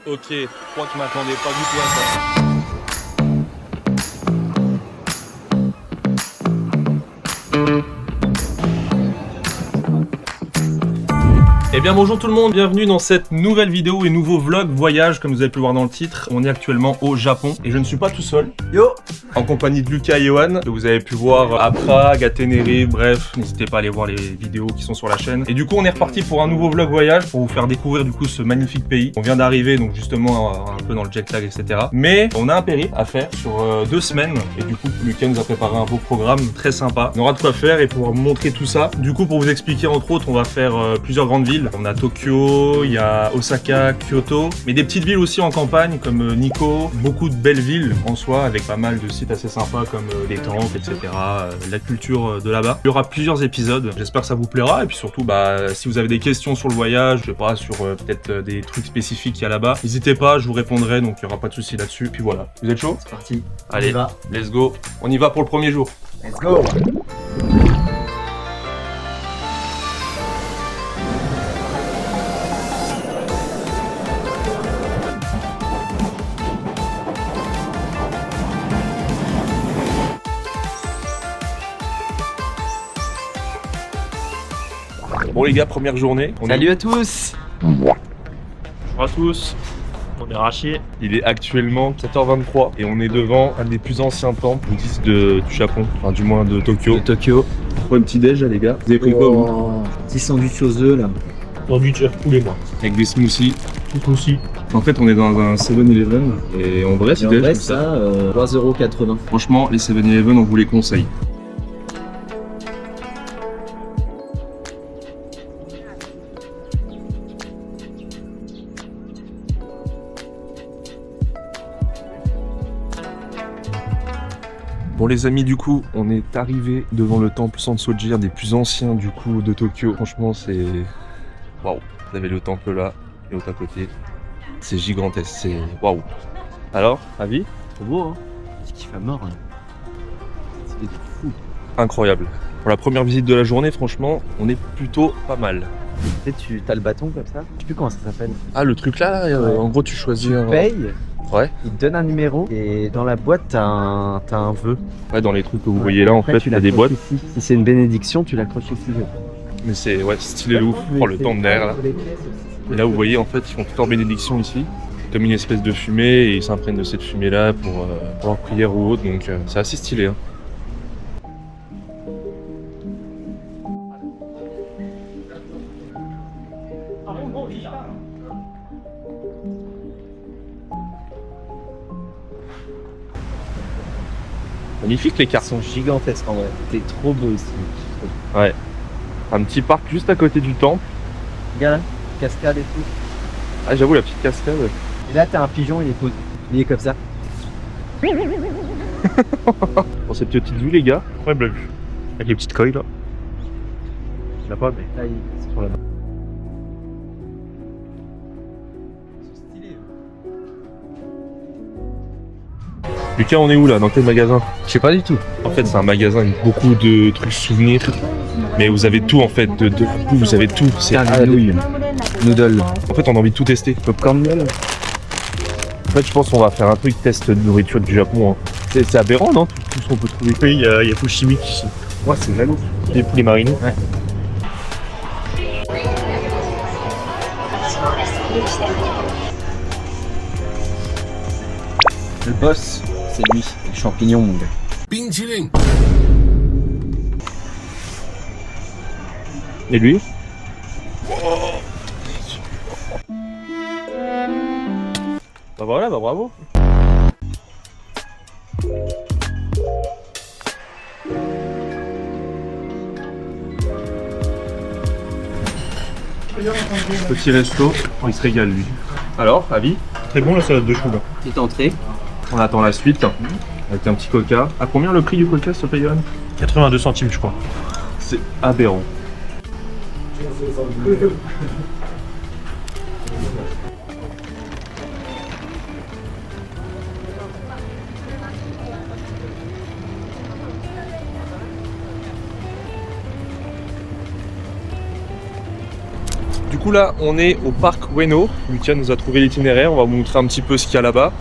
Ok, je crois que je m'attendais pas du tout à ça. Eh bien bonjour tout le monde, bienvenue dans cette nouvelle vidéo et nouveau vlog voyage comme vous avez pu voir dans le titre. On est actuellement au Japon et je ne suis pas tout seul. Yo! En compagnie de Lucas et Johan, que vous avez pu voir à Prague, à Tenerife, bref, n'hésitez pas à aller voir les vidéos qui sont sur la chaîne. Et du coup on est reparti pour un nouveau vlog voyage pour vous faire découvrir du coup ce magnifique pays. On vient d'arriver donc justement un peu dans le jet lag etc. Mais on a un périple à faire sur 2 semaines et du coup Lucas nous a préparé un beau programme très sympa. On aura de quoi faire et pouvoir vous montrer tout ça. Du coup pour vous expliquer entre autres on va faire plusieurs grandes villes. On a Tokyo, il y a Osaka, Kyoto, mais des petites villes aussi en campagne comme Nikko, beaucoup de belles villes en soi avec pas mal de sites assez sympas comme les temples, etc. La culture de là-bas. Il y aura plusieurs épisodes, j'espère que ça vous plaira et puis surtout si vous avez des questions sur le voyage, je sais pas, sur peut-être des trucs spécifiques qu'il y a là-bas, n'hésitez pas, je vous répondrai donc il n'y aura pas de souci là-dessus. Puis voilà, vous êtes chaud? C'est parti. Allez, On y va. let's go. On y va pour le premier jour. Let's go! Bon les gars, première journée. Salut à tous! Bonjour à tous. On est Rachi. Il est actuellement 7h23 et on est devant un des plus anciens temples bouddhistes du Japon, enfin du moins de Tokyo. De Tokyo. Pour un petit déj là les gars. Vous avez pris quoi vous? Petit sandwich aux œufs là. Sandwich poulet moi. Avec des smoothies. Tout aussi. En fait on est dans un 7-Eleven et en vrai Et c'est en déj vrai comme ça. ça, 3,80 €. Franchement les 7-Eleven on vous les conseille. Bon les amis, du coup, on est arrivé devant le temple Sansoji, un des plus anciens du coup de Tokyo. Franchement, c'est waouh. Vous avez le temple là et l'autre à côté. C'est gigantesque, c'est waouh. Alors, avis? Trop beau hein. Je kiffe à mort là. C'est fou. Incroyable. Pour la première visite de la journée, franchement, on est plutôt pas mal. Tu sais, tu as le bâton comme ça. Je sais plus comment ça s'appelle. Ah, le truc là, Ouais. en gros, tu choisis un. Paye, Ouais. il te donne un numéro et dans la boîte t'as un vœu. Ouais, dans les trucs que vous voyez là, en Après, fait, tu il y a des l'accroches boîtes. ici. Si c'est une bénédiction, tu l'accroches ici. Mais c'est ouais, stylé de ouf. Oh, le temple derrière là. Et là, vous voyez, en fait, ils font toute leur bénédiction ici. Comme une espèce de fumée et ils s'imprègnent de cette fumée là pour leur prière ou autre. Donc, c'est assez stylé. Hein. Magnifique les Ils cartes. sont gigantesques en vrai. C'est trop beau ici. Ouais. Un petit parc juste à côté du temple. Regarde là, cascade et tout. Ah, j'avoue, la petite cascade. Et là t'as un pigeon, il est posé. Il est comme ça. Pour ces petites vues, les gars. Ouais, bleu. Avec les petites coilles là. Là pas, mais. Là, il est sur la main. Lucas, on est où là? Dans quel magasin? Je sais pas du tout. En fait, c'est un magasin avec beaucoup de trucs souvenirs. Mais vous avez tout en fait, de la bouffe, vous avez tout. C'est nouilles. Noodle. En fait, on a envie de tout tester. Popcorn noodle. En fait, je pense qu'on va faire un truc test de nourriture du Japon. Hein. C'est aberrant, non? Tout ce qu'on peut trouver. Oui, il y a tout chimique ici. Ouais, c'est jaloux. Des poulets marinés. Ouais. Le boss, c'est lui, les champignons mon gars. Et lui? Bah voilà, bah bravo. Petit resto, oh, il se régale lui. Alors, avis? Très bon la salade de choux là. Petite entrée. On attend la suite avec un petit coca. À combien le prix du coca, s'il te plaît, Johan? 82 centimes je crois. C'est aberrant. coup là, on est au parc Ueno. Lucas nous a trouvé l'itinéraire, on va vous montrer un petit peu ce qu'il y a là-bas.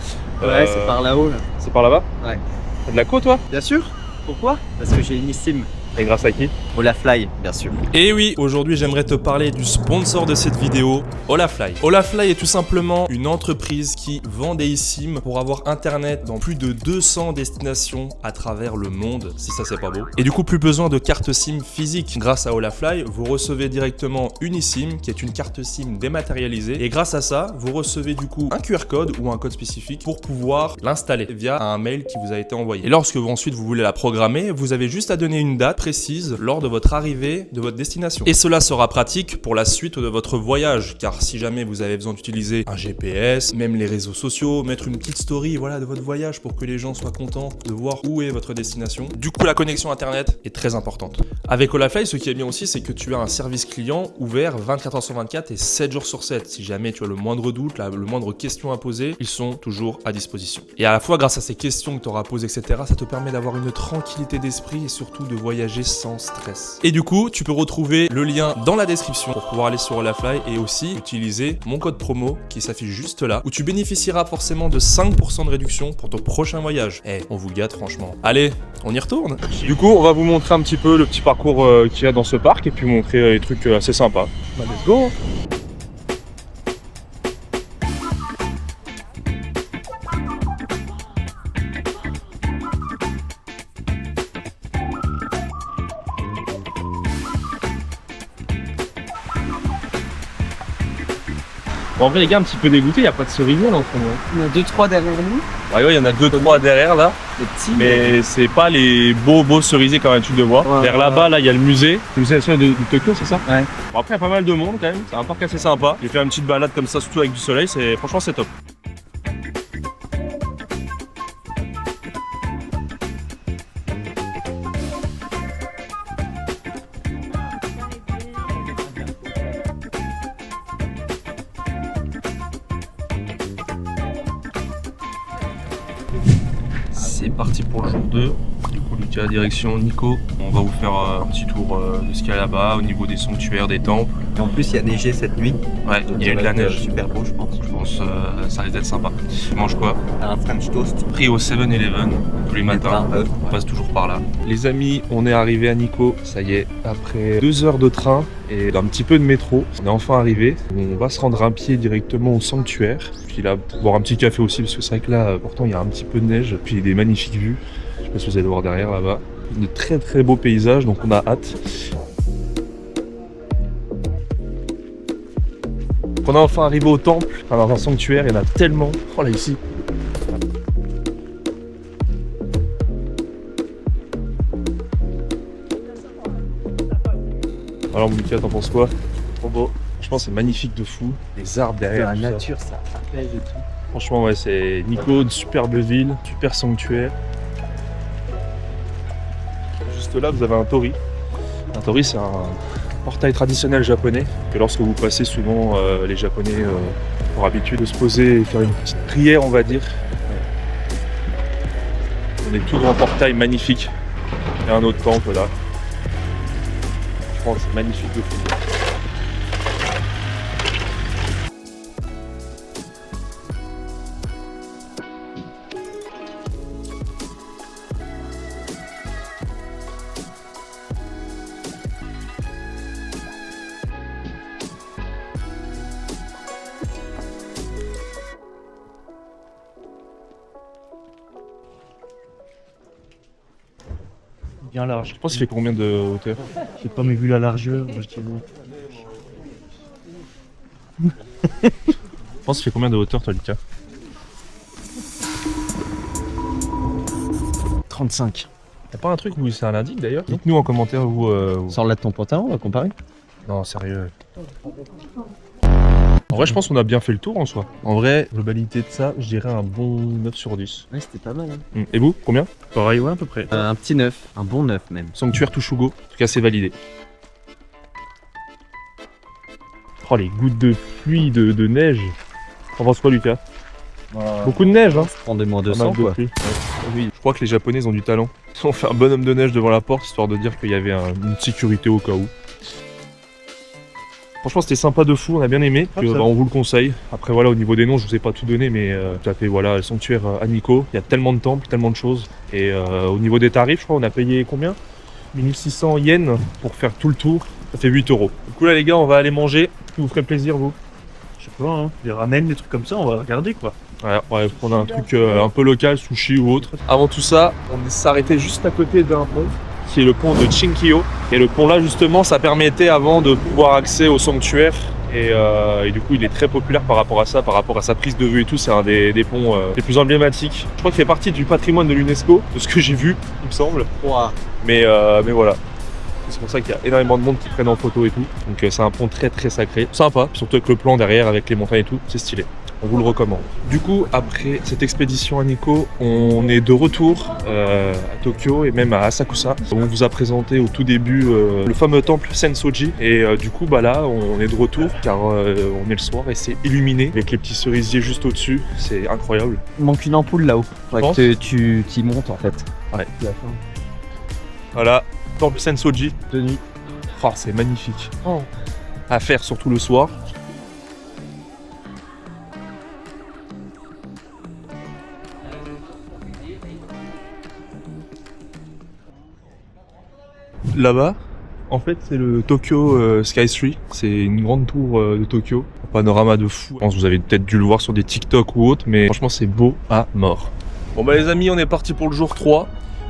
Ouais, c'est par là-haut là. C'est par là-bas? Ouais. T'as de la co toi? Bien sûr. Pourquoi? Parce que j'ai une eSIM. Et grâce à qui? Olafly, bien sûr. Et oui, aujourd'hui j'aimerais te parler du sponsor de cette vidéo, Olafly. Olafly est tout simplement une entreprise qui vend des eSIM pour avoir internet dans plus de 200 destinations à travers le monde, si ça c'est pas beau. Et du coup plus besoin de carte SIM physique. Grâce à Olafly, vous recevez directement une eSIM qui est une carte SIM dématérialisée. Et grâce à ça, vous recevez du coup un QR code ou un code spécifique pour pouvoir l'installer via un mail qui vous a été envoyé. Et lorsque ensuite vous voulez la programmer, vous avez juste à donner une date précise lors de votre arrivée de votre destination. Et cela sera pratique pour la suite de votre voyage, car si jamais vous avez besoin d'utiliser un GPS, même les réseaux sociaux, mettre une petite story voilà, de votre voyage pour que les gens soient contents de voir où est votre destination. Du coup, la connexion internet est très importante. Avec Olafly, ce qui est bien aussi, c'est que tu as un service client ouvert 24h sur 24 et 7 jours sur 7. Si jamais tu as le moindre doute, le moindre question à poser, ils sont toujours à disposition. Et à la fois, grâce à ces questions que tu auras posées, etc., ça te permet d'avoir une tranquillité d'esprit et surtout de voyager sans stress. Et du coup, tu peux retrouver le lien dans la description pour pouvoir aller sur Olafly et aussi utiliser mon code promo qui s'affiche juste là, où tu bénéficieras forcément de 5% de réduction pour ton prochain voyage. Eh, on vous gâte franchement. Allez, on y retourne. Du coup, on va vous montrer un petit peu le petit parcours qu'il y a dans ce parc et puis montrer les trucs assez sympas. Bah, let's go! Bon, en vrai les gars, un petit peu dégoûté, il n'y a pas de cerisier là en ce moment. Il y en a 2-3 derrière nous. Ouais, il y en a 2-3 derrière là, Les petits. mais c'est pas les beaux cerisiers comme tu le vois. Ouais, Vers là-bas, là, il y a le musée de Tokyo, c'est ça? Ouais. Bon, après, il y a pas mal de monde quand même, c'est un parc assez sympa. J'ai fait une petite balade comme ça, surtout avec du soleil, franchement c'est top. C'est parti pour le jour 2. Du coup, Lucas, direction Nikko. On va vous faire un petit tour de ce qu'il y a là-bas au niveau des sanctuaires, des temples. Et en plus, il y a neigé cette nuit. Ouais, il y a eu de la neige. Super beau, je pense. Je pense ça risque d'être sympa. Tu manges quoi? Un French toast. Pris au 7-Eleven tous les matins. On passe toujours par là. Les amis, on est arrivé à Nikko. Ça y est, après 2 heures de train et d'un petit peu de métro, on est enfin arrivé. On va se rendre un pied directement au sanctuaire. Puis là, boire un petit café aussi, parce que c'est vrai que là, pourtant, il y a un petit peu de neige. Puis des magnifiques vues. Je sais pas si vous allez voir derrière là-bas. De très très beaux paysages, donc on a hâte. On est enfin arrivé au temple, dans un sanctuaire, il y en a tellement. Oh là ici. Alors mon Lucas, t'en penses quoi? Trop beau. Franchement c'est magnifique de fou. Les arbres derrière. La tout ça. nature, ça apaise et tout. Franchement ouais, c'est Nikko, une superbe ville, super sanctuaire. Juste là vous avez un tori. Un tori c'est un portail traditionnel japonais que lorsque vous passez souvent les japonais ont l'habitude de se poser et faire une petite prière on va dire. On est tout grand portail magnifique. Il y a un autre temple là. Franchement c'est magnifique de fou. Bien large. Je pense qu'il fait combien de hauteur? J'ai pas mais vu la largeur, moi je dis non. Je pense qu'il fait combien de hauteur toi Lucas? 35. Y'a pas un truc où c'est un indique d'ailleurs? Dites-nous en commentaire où... Sors là de ton pantalon, on va comparer. Non sérieux. En vrai je pense qu'on a bien fait le tour en soi. En vrai, globalité de ça, je dirais un bon 9 sur 10. Ouais, c'était pas mal. Hein. Et vous, combien? Pareil, ouais, à peu près. Un petit 9, un bon 9 même. Sanctuaire Tushugo, en tout cas c'est validé. Oh les gouttes de pluie, de neige. T'en penses quoi Lucas? Beaucoup de neige hein? Prends des moins Pas mal 200 de quoi. pluie. Ouais. Oui, je crois que les Japonais ont du talent. Ils ont fait un bonhomme de neige devant la porte histoire de dire qu'il y avait une sécurité au cas où. Franchement, c'était sympa de fou, on a bien aimé. On vous le conseille. Après, voilà, au niveau des noms, je vous ai pas tout donné, mais tout à fait, voilà, le sanctuaire Haniko. Il y a tellement de temples, tellement de choses. Et au niveau des tarifs, je crois, on a payé combien 1600 yens pour faire tout le tour. Ça fait 8 euros. Du coup, là, les gars, on va aller manger. Qui vous ferait plaisir, vous? Je sais pas, hein. Des ramen, des trucs comme ça, on va regarder quoi. Ouais, on va prendre un truc un peu local, sushi ou autre. Avant tout ça, on s'est arrêté juste à côté d'un pont, qui est le pont de Chinkyo. Et le pont là, justement, ça permettait avant de pouvoir accès au sanctuaire. Et du coup, il est très populaire par rapport à ça, par rapport à sa prise de vue et tout. C'est un des ponts les plus emblématiques. Je crois qu'il fait partie du patrimoine de l'UNESCO, de ce que j'ai vu, il me semble. Wow. Mais voilà. C'est pour ça qu'il y a énormément de monde qui prennent en photo et tout. Donc c'est un pont très très sacré. Sympa, surtout avec le plan derrière, avec les montagnes et tout. C'est stylé. On vous le recommande. Du coup, après cette expédition à Nikko, on est de retour à Tokyo et même à Asakusa. On vous a présenté au tout début le fameux temple Sensoji. Et du coup, bah là, on est de retour car on est le soir et c'est illuminé avec les petits cerisiers juste au-dessus. C'est incroyable. Il manque une ampoule là-haut. Faudrait que tu t'y montes en fait. Ouais. Voilà, temple Sensoji. De nuit. Oh, c'est magnifique. Oh. À faire surtout le soir. Là-bas, en fait, c'est le Tokyo Sky Tree. C'est une grande tour de Tokyo. Un panorama de fou. Je pense que vous avez peut-être dû le voir sur des TikTok ou autres, mais franchement, c'est beau à mort. Bon bah les amis, on est parti pour le jour 3.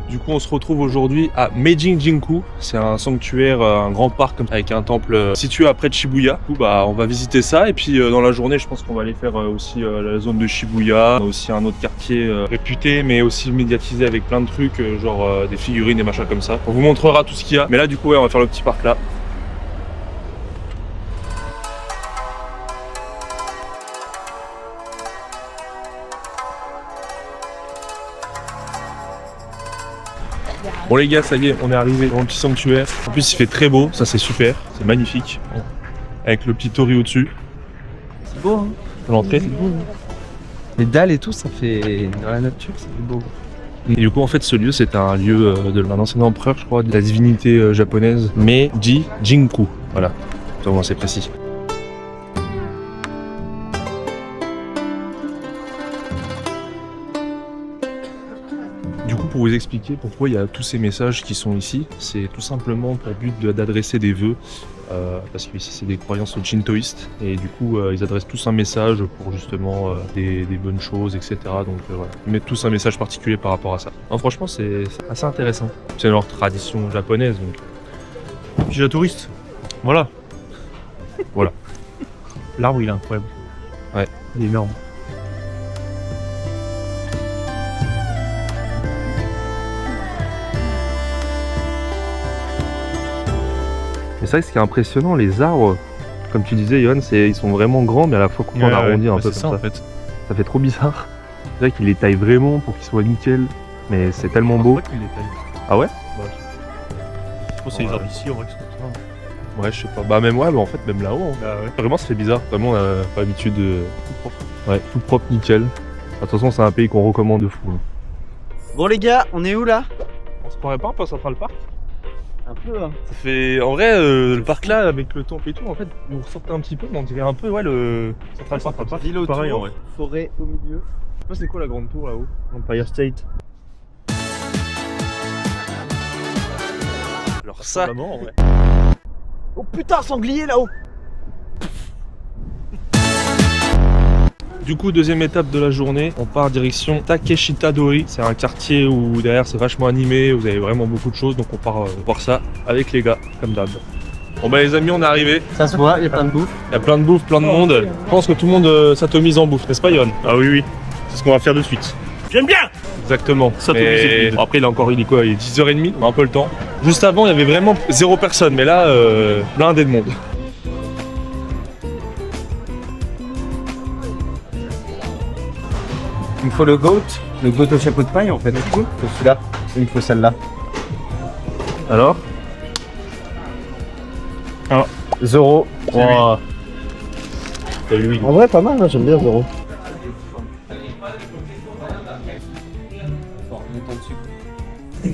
Du coup, on se retrouve aujourd'hui à Meijin-Jinku. C'est un sanctuaire, un grand parc avec un temple situé près de Shibuya. Du coup, bah, on va visiter ça. Et puis, dans la journée, je pense qu'on va aller faire aussi la zone de Shibuya. On a aussi un autre quartier réputé, mais aussi médiatisé avec plein de trucs, genre des figurines, des machins comme ça. On vous montrera tout ce qu'il y a. Mais là, du coup, ouais, on va faire le petit parc là. Bon les gars, ça y est, on est arrivé dans le petit sanctuaire. En plus il fait très beau, ça c'est super, c'est magnifique. Avec le petit tori au-dessus. C'est beau hein. L'entrée. C'est beau. Les dalles et tout, ça fait dans la nature, c'est beau. Et du coup en fait ce lieu c'est un lieu d'un ancien empereur je crois, de la divinité japonaise, Meijin-Jinku. Voilà, c'est précis. Pour vous expliquer pourquoi il y a tous ces messages qui sont ici, c'est tout simplement pour but d'adresser des vœux, parce que ici c'est des croyances shintoïstes, et du coup ils adressent tous un message pour justement des bonnes choses, etc. Donc voilà, ils mettent tous un message particulier par rapport à ça. Non, franchement c'est assez intéressant, c'est leur tradition japonaise. Donc. Puis la touriste. Voilà. Voilà. L'arbre il est incroyable. Ouais. Il est énorme. Mais c'est vrai que ce qui est impressionnant, les arbres, comme tu disais Yohan, ils sont vraiment grands mais à la fois coupés en arrondi un peu comme ça. En fait. Ça fait trop bizarre. C'est vrai qu'ils les taillent vraiment pour qu'ils soient nickel, mais c'est tellement beau. C'est vrai qu'ils les taillent. Ah ouais? Je pense que c'est les arbres ici en vrai que c'est comme ça. Ouais, je sais pas. Bah même ouais, bah en fait même là-haut. Hein. Bah ouais. Vraiment ça fait bizarre. Vraiment on n'a pas l'habitude de... Tout propre. Ouais, tout propre, nickel. De toute façon c'est un pays qu'on recommande de fou. Hein. Bon les gars, on est où là? On se croirait pas un peu à le parc? Un peu hein. Ça fait... En vrai, le parc là, avec le temple et tout, en fait, vous ressortez un petit peu, mais on dirait un peu, ouais, le... Central Park. Ville autour, pareil en vrai. forêt au milieu. Je sais pas c'est quoi la grande tour là-haut. Empire State. Alors ça... Vraiment, ouais. Oh putain, sanglier là-haut. Du coup, deuxième étape de la journée, on part direction Takeshita-dori. C'est un quartier où derrière c'est vachement animé, vous avez vraiment beaucoup de choses, donc on part voir ça avec les gars, comme d'hab. Bon bah les amis, on est arrivés. Ça se voit, il y a plein de bouffe. Il y a plein de bouffe, plein de monde. Je pense que tout le monde s'atomise en bouffe, n'est-ce pas Yohan? Ah oui, oui. C'est ce qu'on va faire de suite. J'aime bien. Exactement. S'atomiser. Bon, après il est quoi? Il est 10h30, on a un peu le temps. Juste avant, il y avait vraiment 0 personne, mais là, blindé de monde. Il me faut le goat au chapeau de paille en fait. Il faut celui-là, il me faut celle-là. Alors? Ah. Zoro. Oh. T'as lui. En vrai pas mal, hein, j'aime bien Zoro.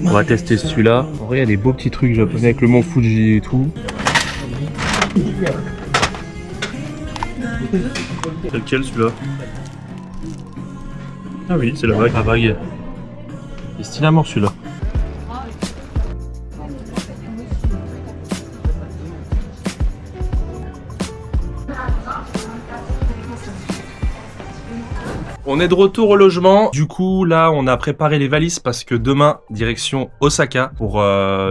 On va tester celui-là. En vrai, il y a des beaux petits trucs japonais avec le mont Fuji et tout. C'est lequel celui-là? Ah oui, c'est la bague. La bague. Il est stylé à mort celui-là. On est de retour au logement. Du coup, là, on a préparé les valises parce que demain, direction Osaka pour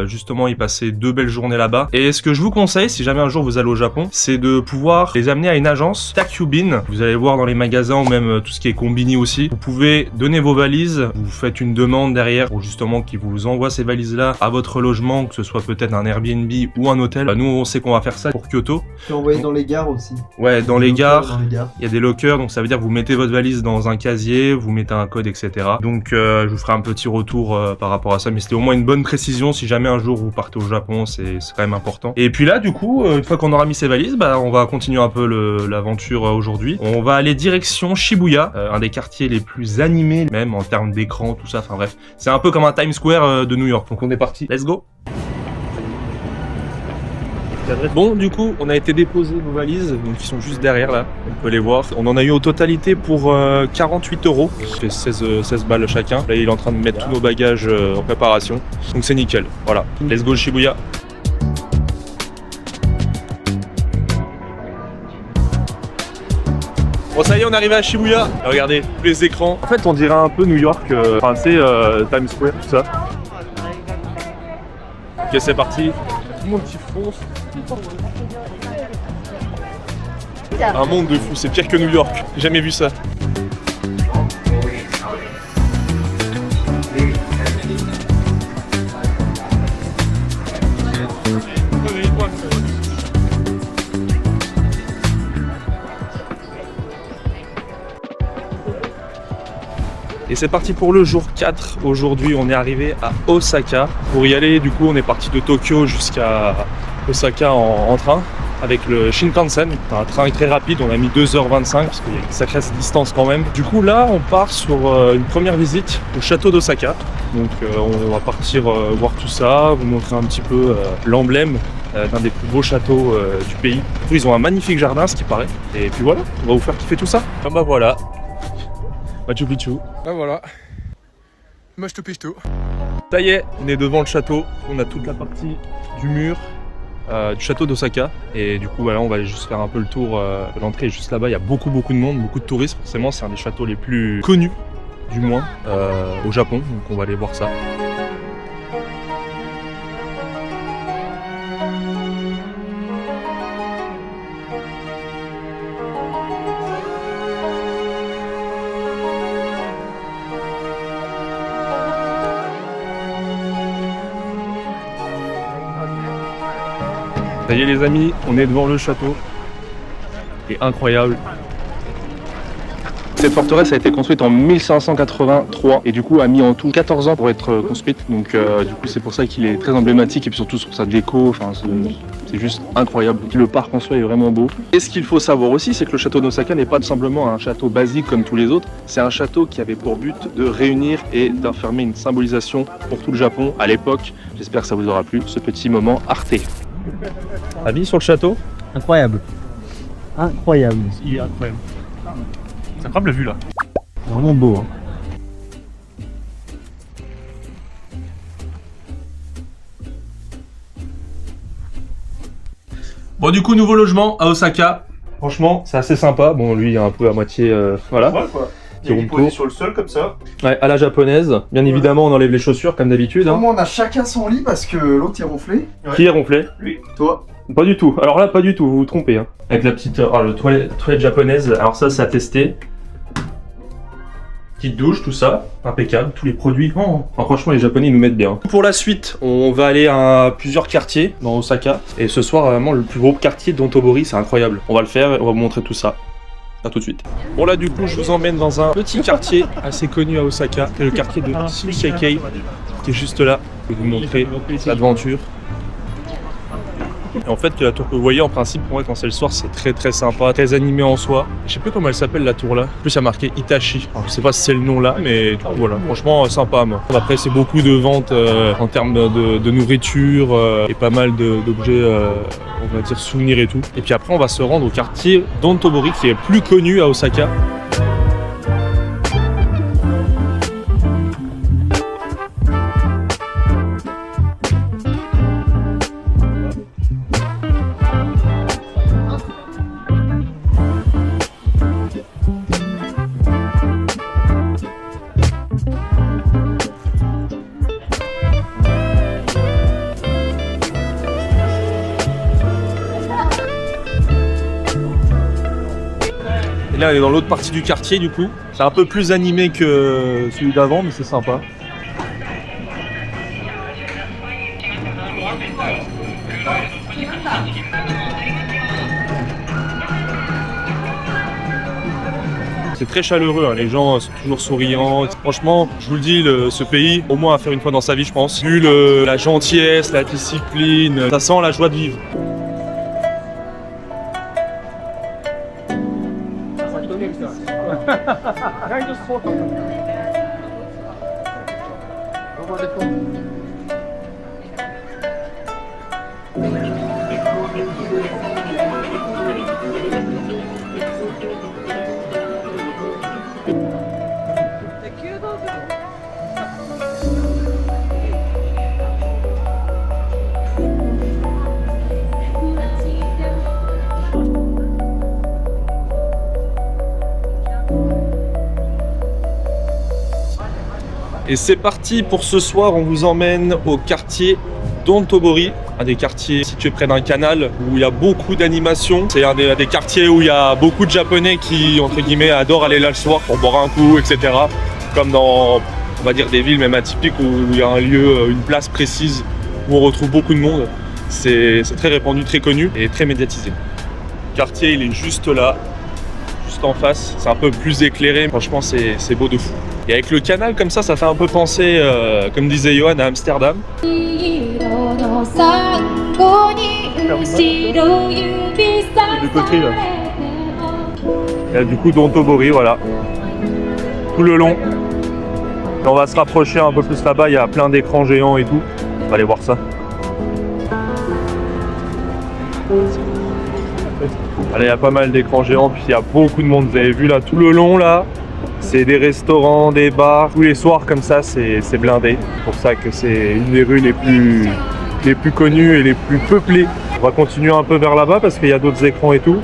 justement y passer 2 belles journées là-bas. Et ce que je vous conseille, si jamais un jour vous allez au Japon, c'est de pouvoir les amener à une agence Takubin. Vous allez voir dans les magasins ou même tout ce qui est combini aussi. Vous pouvez donner vos valises. Vous faites une demande derrière pour justement qu'ils vous envoient ces valises-là à votre logement, que ce soit peut-être un Airbnb ou un hôtel. Nous, on sait qu'on va faire ça pour Kyoto. Tu envoyé dans les gares aussi. Ouais, dans les gares. Dans les gares. Il y a des lockers, donc ça veut dire que vous mettez votre valise dans un casier, vous mettez un code, etc. Donc je vous ferai un petit retour par rapport à ça, mais c'était au moins une bonne précision si jamais un jour vous partez au Japon, c'est quand même important. Et puis là, du coup, une fois qu'on aura mis ces valises, bah, on va continuer un peu l'aventure aujourd'hui. On va aller direction Shibuya, un des quartiers les plus animés, même en termes d'écran, tout ça, enfin bref. C'est un peu comme un Times Square de New York, donc on est parti, let's go! Bon, du coup, on a été déposer nos valises, donc ils sont juste derrière là, on peut les voir. On en a eu au totalité pour 48 €, ça fait 16 balles chacun. Là, il est en train de mettre tous nos bagages en préparation, donc c'est nickel. Voilà, let's go Shibuya. Bon, ça y est, on est arrivé à Shibuya. Regardez, tous les écrans. En fait, on dirait un peu New York, enfin, c'est Times Square, tout ça. Ok, c'est parti. Tout le monde qui fonce. Un monde de fou, c'est pire que New York. J'ai jamais vu ça. Et c'est parti pour le jour 4. Aujourd'hui, on est arrivé à Osaka. Pour y aller, du coup, on est parti de Tokyo jusqu'à Osaka en train avec le Shinkansen, un train très rapide. On a mis 2h25 parce qu'il y a une sacrée distance quand même. Du coup, là, on part sur une première visite au château d'Osaka. Donc, on va partir voir tout ça, vous montrer un petit peu l'emblème d'un des plus beaux châteaux du pays. Ils ont un magnifique jardin, ce qui paraît. Et puis voilà, on va vous faire kiffer tout ça. Ah bah voilà. Machu Picchu. Ah voilà. Machu Picchu. Ça y est, on est devant le château. On a toute la partie du mur du château d'Osaka. Et du coup, voilà, on va juste faire un peu le tour. L'entrée est juste là-bas. Il y a beaucoup de monde, beaucoup de touristes. Forcément, c'est un des châteaux les plus connus, du moins, au Japon. Donc on va aller voir ça. Ça y est les amis, on est devant le château. C'est incroyable. Cette forteresse a été construite en 1583 et du coup a mis en tout 14 ans pour être construite. Donc du coup c'est pour ça qu'il est très emblématique et puis surtout sur sa déco, enfin, c'est juste incroyable. Le parc en soi est vraiment beau. Et ce qu'il faut savoir aussi, c'est que le château d'Osaka n'est pas tout simplement un château basique comme tous les autres. C'est un château qui avait pour but de réunir et d'enfermer une symbolisation pour tout le Japon à l'époque. J'espère que ça vous aura plu, ce petit moment Arte. Avis sur le château? Incroyable. Incroyable. Il est incroyable. C'est incroyable la vue là. Vraiment beau. Hein. Bon du coup nouveau logement à Osaka. Franchement c'est assez sympa. Bon lui il est un peu à moitié voilà. Ouais quoi. Il est posé sur le sol comme ça. Ouais, à la japonaise. Bien évidemment on enlève les chaussures comme d'habitude. Hein. Moi on a chacun son lit parce que l'autre est ronflé. Ouais. Qui est ronflé? Lui. Toi. Pas du tout. Alors là pas du tout, vous vous trompez. Hein. Avec la petite le toilette japonaise. Alors ça c'est à tester. Petite douche, tout ça, impeccable, tous les produits. Oh. Enfin, franchement, les Japonais ils nous mettent bien. Pour la suite, on va aller à plusieurs quartiers dans Osaka. Et ce soir, vraiment, le plus gros quartier d'Ontobori, c'est incroyable. On va le faire et on va vous montrer tout ça. A tout de suite. Bon là, du coup, je vous emmène dans un petit quartier assez connu à Osaka. C'est le quartier de Shinseki, qui est juste là. Je vais vous montrer l'aventure. Et en fait, la tour que vous voyez, en principe, pour moi, quand c'est le soir, c'est très sympa, très animé en soi. Je sais plus comment elle s'appelle la tour là. En plus, il y a marqué Itachi. Alors, je sais pas si c'est le nom là, mais voilà, franchement, sympa. Moi. Après, c'est beaucoup de ventes en termes de nourriture et pas mal d'objets, on va dire, souvenirs et tout. Et puis après, on va se rendre au quartier Dontobori, qui est plus connu à Osaka. Et là, on est dans l'autre partie du quartier, du coup. C'est un peu plus animé que celui d'avant, mais c'est sympa. C'est très chaleureux, hein. Les gens sont toujours souriants. Franchement, je vous le dis, ce pays, au moins à faire une fois dans sa vie, je pense. Vu la gentillesse, la discipline, ça sent la joie de vivre. Et c'est parti pour ce soir, on vous emmène au quartier Dontobori, un des quartiers situés près d'un canal où il y a beaucoup d'animation. C'est un des quartiers où il y a beaucoup de Japonais qui, entre guillemets, adorent aller là le soir pour boire un coup, etc. Comme dans, on va dire, des villes même atypiques où il y a un lieu, une place précise où on retrouve beaucoup de monde. C'est très répandu, très connu et très médiatisé. Le quartier, il est juste là, juste en face. C'est un peu plus éclairé, franchement, c'est beau de fou. Et avec le canal comme ça fait un peu penser, comme disait Johan, à Amsterdam. Du côté là. Et du coup Dontobori, voilà. Tout le long. Et on va se rapprocher un peu plus là-bas, il y a plein d'écrans géants et tout. On va aller voir ça. Allez, il y a pas mal d'écrans géants, puis il y a beaucoup de monde. Vous avez vu là, tout le long là. C'est des restaurants, des bars, tous les soirs comme ça, c'est blindé. C'est pour ça que c'est une des rues les plus connues et les plus peuplées. On va continuer un peu vers là-bas parce qu'il y a d'autres écrans et tout.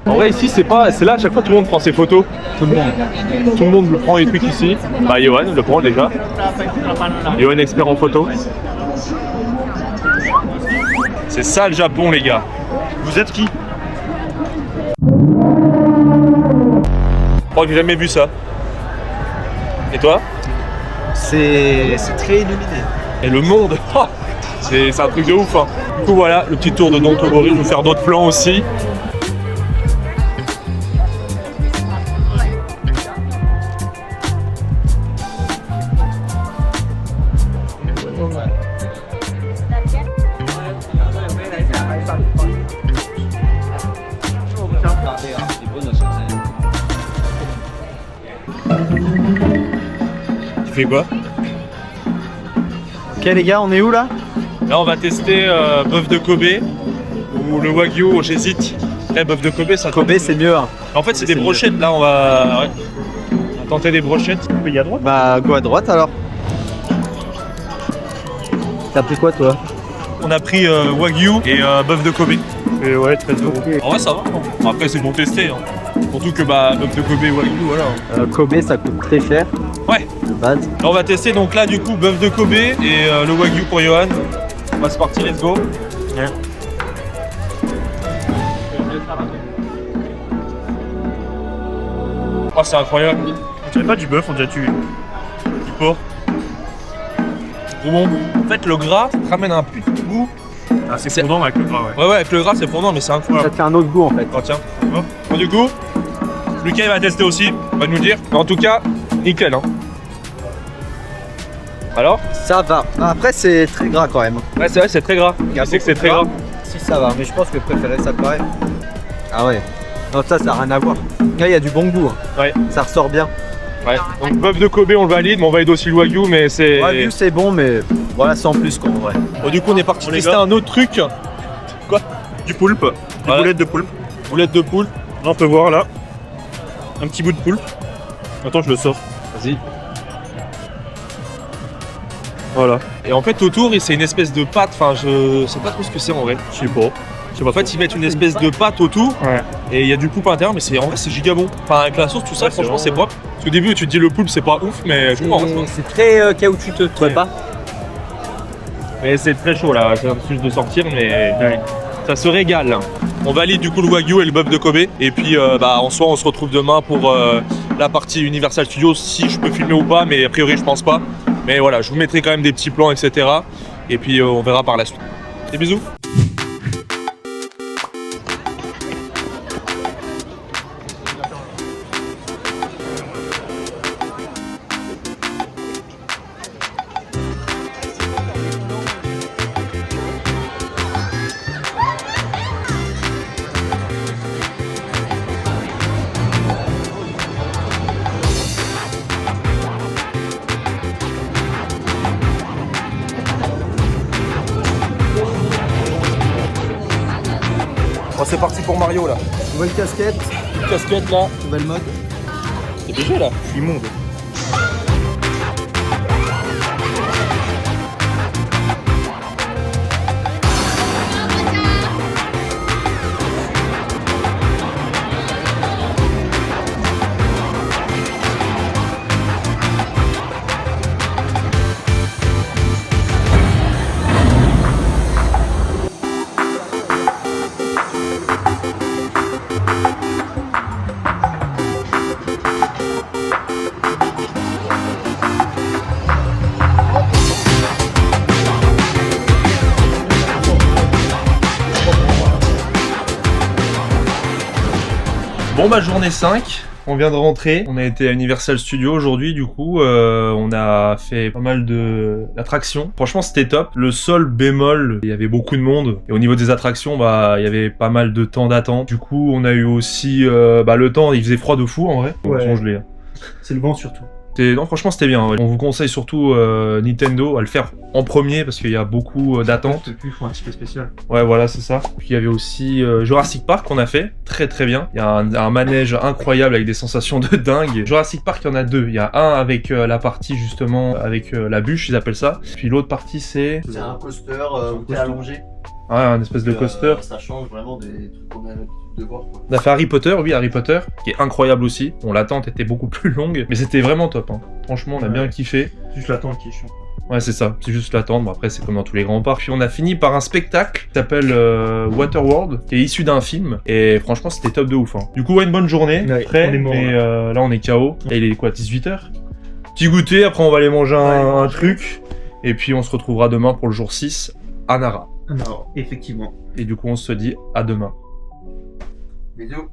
En vrai ici c'est là à chaque fois tout le monde prend ses photos. Tout le monde le prend les trucs ici. Bah Johan le prend déjà. Johan expert en photo. C'est ça le Japon les gars. Vous êtes qui? Je crois que j'ai jamais vu ça. Et toi? C'est très illuminé. Et le monde, c'est un truc de ouf hein. Du coup voilà, le petit tour de Dontobori, je vais vous faire d'autres plans aussi. Tu fais quoi? Ok les gars, on est où là? Là on va tester bœuf de Kobe ou le Wagyu, j'hésite. Après bœuf de Kobe ça... Kobe c'est mieux hein. En fait c'est des brochettes là, on va tenter des brochettes. Il y a droite. Bah go à droite alors. T'as pris quoi toi? On a pris Wagyu et bœuf de Kobe. Et ouais, 13 €. En vrai ça va. Bon, après c'est bon tester. Hein. Surtout que bœuf de Kobe et Wagyu, voilà. Kobe ça coûte très cher. Ouais. De base. Là, on va tester donc là du coup bœuf de Kobe et le Wagyu pour Johan. On va se partir, let's go. Yeah. Oh c'est incroyable. On dirait pas du bœuf, on dirait du porc. Trop bon. En fait le gras ça te ramène un petit goût Ah, c'est fondant avec le gras, ouais. Ouais, avec le gras, c'est fondant, mais c'est Ça incroyable. te fait un autre goût en fait. Oh, tiens. Bon, du coup, Lucas il va tester aussi, il va nous dire. Mais en tout cas, nickel. Hein. Alors? Ça va. Après, c'est très gras quand même. Ouais, c'est vrai, c'est très gras. Il y a Tu sais que beaucoup c'est très de gras. Si, ça va. Mais je pense que je préférais ça quand même. Ah ouais. Non, ça n'a rien à voir. Là, il y a du bon goût. Hein. Ouais. Ça ressort bien. Ouais. Donc, bœuf de Kobe, on le valide, mais on valide aussi le Wagyu, mais c'est. Ouais, vu c'est bon, mais voilà, sans plus quoi en vrai. Bon, du coup, on est parti Bon, les tester gars. un autre truc. Du poulpe, des Voilà. boulettes de poulpe. Boulette de poule. Là, on peut voir là, un petit bout de poulpe. Attends, je le sors. Vas-y. Voilà. Et en fait, autour, c'est une espèce de pâte. Enfin, je sais pas trop ce que c'est en vrai. Je sais pas. En fait, ils mettent une espèce de pâte autour. Ouais. Et il y a du poulpe à l'intérieur, mais c'est en vrai, c'est giga bon. Enfin, avec la sauce, tout ça, Ouais, c'est franchement, c'est vraiment- propre. Parce qu'au début, tu te dis le poulpe, c'est pas ouf, mais je comprends. hein, C'est très caoutchouteux, tu trouvais pas? Mais c'est très chaud là, c'est juste de sortir, mais ça se régale. On valide du coup le Wagyu et le bœuf de Kobe. Et puis, en soi, on se retrouve demain pour la partie Universal Studios, si je peux filmer ou pas, mais a priori, je pense pas. Mais voilà, je vous mettrai quand même des petits plans, etc. Et puis, on verra par la suite. Des bisous. Bon, c'est parti pour Mario là. Nouvelle casquette, Casquette là. nouvelle mode. C'est BG là. Je suis immonde. Bon bah journée 5, on vient de rentrer, on a été à Universal Studios aujourd'hui du coup, on a fait pas mal d'attractions, franchement c'était top. Le seul bémol, il y avait beaucoup de monde, et au niveau des attractions, bah il y avait pas mal de temps d'attente. Du coup on a eu aussi le temps, il faisait froid de fou en vrai, Ouais. je l'ai. C'est le vent surtout. Non franchement c'était bien, ouais. On vous conseille surtout Nintendo à le faire en premier parce qu'il y a beaucoup d'attentes. Depuis, il faut un petit peu spécial. Ouais, voilà, c'est ça. Puis il y avait aussi Jurassic Park qu'on a fait, très très bien. Il y a un manège incroyable avec des sensations de dingue. Jurassic Park, il y en a deux. Il y a un avec la partie justement avec la bûche, ils appellent ça. Puis l'autre partie, c'est C'est un coaster où t'es allongé. un espèce de coaster. Ça change vraiment des trucs qu'on a l'habitude de voir. Quoi. On a fait Harry Potter, oui, Harry Potter, qui est incroyable aussi. Bon, l'attente était beaucoup plus longue, mais c'était vraiment top. Hein. Franchement, on a Ouais. bien kiffé. Juste l'attente qui est chiant. Ouais, c'est ça, c'est juste l'attente. Bon, après, c'est comme dans tous les grands parcs. Puis on a fini par un spectacle qui s'appelle Waterworld, qui est issu d'un film. Et franchement, c'était top de ouf. Hein. Du coup, ouais, une bonne journée. Ouais, Frais, on est mort, mais là, on est KO. Et il est quoi, 18h? Petit goûter, après, on va aller manger un truc. Et puis, on se retrouvera demain pour le jour 6 à Nara. Non, effectivement. Et du coup, on se dit à demain. Bisous.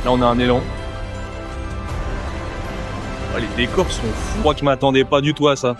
Là, on a un élan. Oh, les décors sont fous. Je crois que je m'attendais pas du tout à ça.